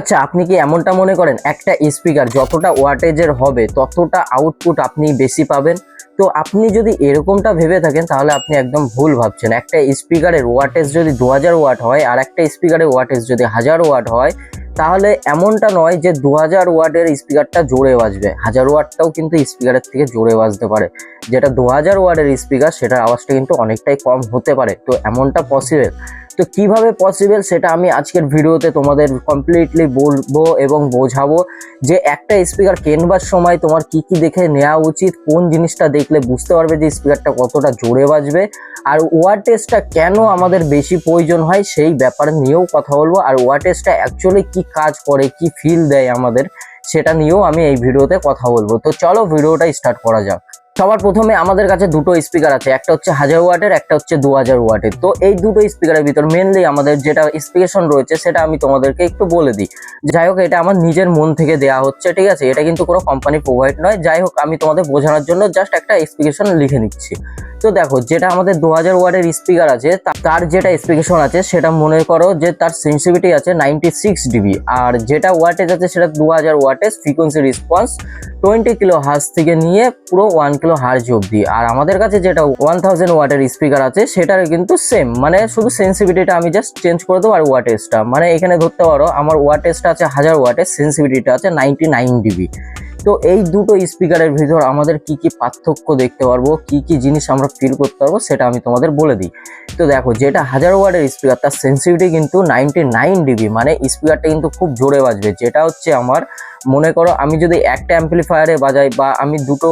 আচ্ছা, আপনি কি এমনটা মনে করেন একটা স্পিকার যতটা ওয়াটেজের হবে ততটা আউটপুট আপনি বেশি পাবেন? তো আপনি যদি এরকমটা ভেবে থাকেন তাহলে আপনি একদম ভুল ভাবছেন। একটা স্পিকারের ওয়াটেজ যদি 2000 ওয়াট হয় আর একটা স্পিকারের ওয়াটেজ যদি 1000 ওয়াট হয়, তাহলে এমনটা নয় যে 2000 ওয়াটের স্পিকারটা জোরে বাজবে, 1000 ওয়াটটাও কিন্তু স্পিকারের থেকে জোরে বাজতে পারে। যেটা 2000 ওয়াটের স্পিকার সেটার আওয়াজটা কিন্তু অনেকটাই কম হতে পারে। তো এমনটা পসিবল। তো কিভাবে পসিবল সেটা আমি আজকের ভিডিওতে তোমাদের কমপ্লিটলি বলবো এবং বোঝাবো যে একটা স্পিকার কেনবার সময় তোমার কি কি দেখে নেওয়া উচিত, কোন জিনিসটা দেখলে বুঝতে পারবে যে স্পিকারটা কতটা জোরে বাজবে, আর ওয়াটেজটা কেন আমাদের বেশি প্রয়োজন হয় সেই ব্যাপারে নিয়েও কথা বলবো। আর ওয়াটেজটা অ্যাকচুয়ালি কি কাজ করে, কি ফিল দেয় আমাদের, সেটা নিয়েও আমি এই ভিডিওতে কথা বলবো। তো চলো ভিডিওটা স্টার্ট করা যাক। সবার প্রথমে আমাদের কাছে দুটো স্পিকার আছে, একটা হচ্ছে 1000 ওয়াটের, একটা হচ্ছে 2000 ওয়াটের। তো এই দুটো স্পিকারের ভিতর মেনলি আমাদের যেটা স্পেসিফিকেশন রয়েছে সেটা আমি তোমাদেরকে একটু বলে দিই। যাই হোক, এটা আমার নিজের মন থেকে দেয়া হচ্ছে, ঠিক আছে? এটা কিন্তু কোনো কোম্পানি প্রোভাইড নয়। যাই হোক, আমি তোমাদের বোঝানোর জন্য জাস্ট একটা স্পেসিফিকেশন লিখে নিচ্ছি। তো দেখো, যেটা আমাদের 2000 ওয়াটের স্পিকার আছে তার যেটা স্পেসিফিকেশন আছে সেটা মনে করো যে তার সেন্সিটিভিটি আছে 96 ডিবি, আর যেটা ওয়াটেজ আছে সেটা 2000 wattage, frequency response 20 kilo hertz থেকে নিয়ে পুরো 1 কিলো হার্জ অবধি। আর আমাদের কাছে যেটা 1000 ওয়াটের স্পিকার আছে সেটার কিন্তু সেম, মানে শুধু সেন্সিটিভিটিটা আমি জাস্ট চেঞ্জ করে দেবো আর ওয়াটেজটা, মানে এখানে ধরতে পারো আমার ওয়াটেজটা আছে 1000 ওয়াটের, সেন্সিটিভিটিটা আছে 99 ডিবি। তো এই দুটো স্পিকারের ভিতর আমাদের কি কি পার্থক্য দেখতে পারবো, কি কি জিনিস আমরা ফিল করতে পারবো সেটা আমি তোমাদের বলে দিই। তো দেখো, যেটা 1000 ওয়াটের স্পিকার তার সেন্সিটিভিটি কিন্তু 99 ডিবি, মানে স্পিকারটা কিন্তু খুব জোরে বাজবে। যেটা হচ্ছে আমার মনে করো আমি যদি একটা অ্যাম্পলিফায়ারে বাজাই বা আমি দুটো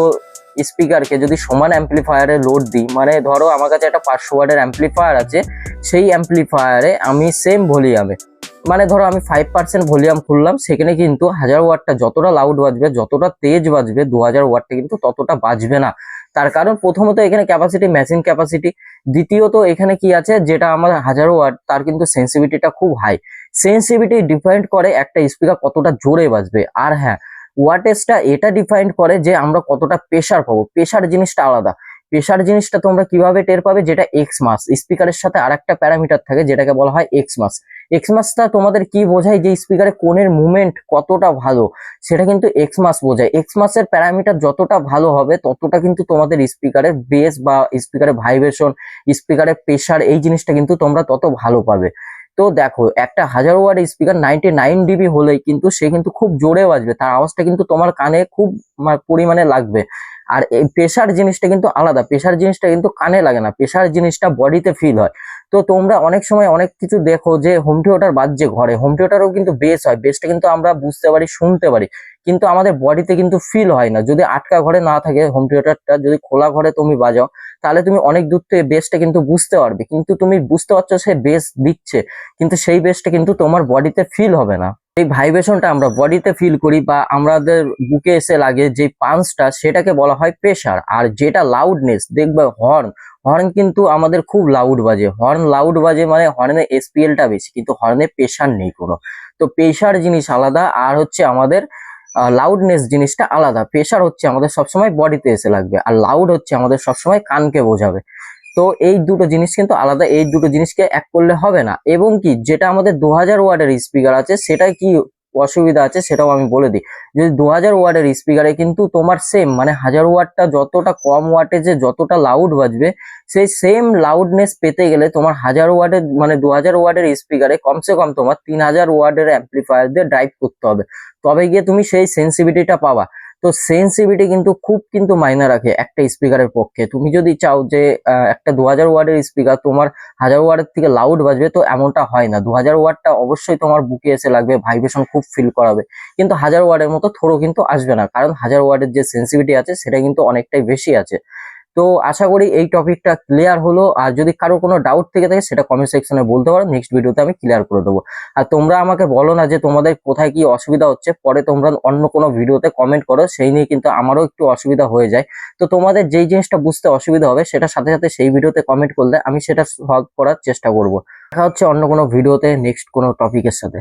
স্পিকারকে যদি সমান অ্যাম্পলিফায়ারে লোড দিই, মানে ধরো আমার কাছে একটা 500 ওয়াটের অ্যাম্পলিফায়ার আছে, সেই অ্যাম্পলিফায়ারে আমি সেম ভলিউমে, মানে ধরো আমি 5% ভলিউম খুললাম, সেখানে কিন্তু 1000 ওয়াটটা যতটা লাউড বাজবে, যতটা তেজ বাজবে, 2000 ওয়াটটা কিন্তু ততটা বাজবে না। তার কারণ প্রথমত এখানে ক্যাপাসিটি, মেশিন ক্যাপাসিটি। দ্বিতীয়ত এখানে কি আছে, যেটা আমার 1000 ওয়াট তার কিন্তু সেন্সিটিভিটিটা খুব হাই। সেন্সিটিভিটি ডিপেন্ড করে একটা স্পিকার কতটা জোরে বাজবে। আর হ্যাঁ, ওয়াটেজটা এটা ডিফাইন্ড করে যে আমরা কতটা প্রেসার পাবো। প্রেসার জিনিসটা আলাদা। প্রেসার জিনিসটা তোমরা কিভাবে টের পাবে, যেটা এক্স মাস, স্পিকারের সাথে আরেকটা প্যারামিটার থাকে যেটাকে বলা হয় এক্স মাস। এক্স মাসটা তোমাদের কি বোঝায়, যে স্পিকারে কোণের মুভমেন্ট কতটা ভালো সেটা কিন্তু এক্স মাস বোঝায়। এক্স মাসের প্যারামিটার যতটা ভালো হবে ততটা কিন্তু তোমাদের স্পিকারের বেস বা স্পিকারের ভাইব্রেশন, স্পিকারের প্রেসার, এই জিনিসটা কিন্তু তোমরা তত ভালো পাবে। তো দেখো, একটা 1000 ওয়াট স্পিকার 99 ডিবি হলেই কিন্তু সে কিন্তু খুব জোরে বাজবে, তার আওয়াজটা কিন্তু তোমার কানে খুব পরিমাণে লাগবে। আর এই প্রেসার জিনিসটা কিন্তু আলাদা। প্রেসার জিনিসটা কিন্তু কানে লাগে না, প্রেসার জিনিসটা বডিতে ফিল হয়। তো তোমরা অনেক সময় অনেক কিছু দেখো যে হোম থিয়েটার বাজছে ঘরে, হোম থিয়েটারও কিন্তু বেস হয়, বেসটা কিন্তু আমরা বুঝতে পারি, শুনতে পারি, কিন্তু আমাদের বডিতে কিন্তু ফিল হয় না। যদি আটকা ঘরে না থাকে হোম থিয়েটারটা, যদি খোলা ঘরে তুমি বাজাও, তাহলে তুমি অনেক দূর থেকে বেসটা কিন্তু বুঝতে পারবে, কিন্তু তুমি বুঝতে পারছো সে বেস দিচ্ছে, কিন্তু সেই বেসটা কিন্তু তোমার বডিতে ফিল হবে না। এই ভাইব্রেশনটা আমরা বডিতে ফিল করি বা আমাদের বুকে এসে লাগে যে পাঞ্চটা, সেটাকে বলা হয় প্রেসার। আর যেটা লাউডনেস, দেখবে হর্ন, হর্ন কিন্তু আমাদের খুব লাউড বাজে। হর্ন লাউড বাজে মানে হর্নের এসপিএলটা বেশি, কিন্তু হর্নের প্রেসার নেই কোনো। তো প্রেসার জিনিস আলাদা, আর হচ্ছে আমাদের লাউডনেস জিনিসটা আলাদা। প্রেসার হচ্ছে আমাদের সবসময় বডিতে এসে লাগবে, আর লাউড হচ্ছে আমাদের সবসময় কানকে বোঝাবে। তো এই দুটো জিনিস কিন্তু আলাদা, এই দুটো জিনিসকে এক করলে হবে না। এবং কি, যেটা আমাদের 2000 ওয়াটের স্পিকার আছে সেটাই কি অসুবিধা আছে সেটাও আমি বলে দিই। যদি 2000 ওয়াটের স্পিকারে কিন্তু তোমার সেম, মানে 1000 ওয়াটটা যতটা কম ওয়াটেজে যতটা লাউড বাজবে, সেই সেম লাউডনেস পেতে গেলে তোমার 1000 ওয়াটের মানে 2000 ওয়াটের স্পিকারে কমসে কম তোমার 3000 ওয়াটের অ্যাম্পলিফায়ার দিয়ে ড্রাইভ করতে হবে, তবে গিয়ে তুমি সেই সেন্সিটিভিটিটা পাবা। তো সেন্সিটিভিটি কিন্তু খুব কিন্তু মাইনে রাখে একটা স্পিকারের পক্ষে। তুমি যদি চাও যে একটা 2000 ওয়াটের স্পিকার তোমার 1000 ওয়াটের থেকে লাউড বাজবে, তো এমনটা হয় না। 2000 ওয়াটটা অবশ্যই তোমার বুকে এসে লাগবে, ভাইব্রেশন খুব ফিল করাবে, কিন্তু 1000 ওয়াটের মতো থ্রো কিন্তু আসবে না, কারণ 1000 ওয়াটের যে সেন্সিটিভিটি আছে সেটা কিন্তু অনেকটাই বেশি আছে। তো আশা করি এই টপিকটা ক্লিয়ার হলো। আর যদি কারো কোনো ডাউট থেকে থাকে সেটা কমেন্ট সেকশনে বলতে পারো, নেক্সট ভিডিওতে আমি ক্লিয়ার করে দেবো। আর তোমরা আমাকে বলো না যে তোমাদের কোথায় কি অসুবিধা হচ্ছে, পরে তোমরা অন্য কোনো ভিডিওতে কমেন্ট করো, সেই নিয়ে কিন্তু আমারও একটু অসুবিধা হয়ে যায়। তো তোমাদের যেই জিনিসটা বুঝতে অসুবিধা হবে সেটা সাথে সাথে সেই ভিডিওতে কমেন্ট করলে আমি সেটা সলভ করার চেষ্টা করব। দেখা হচ্ছে অন্য কোনো ভিডিওতে নেক্সট কোনো টপিকের সাথে।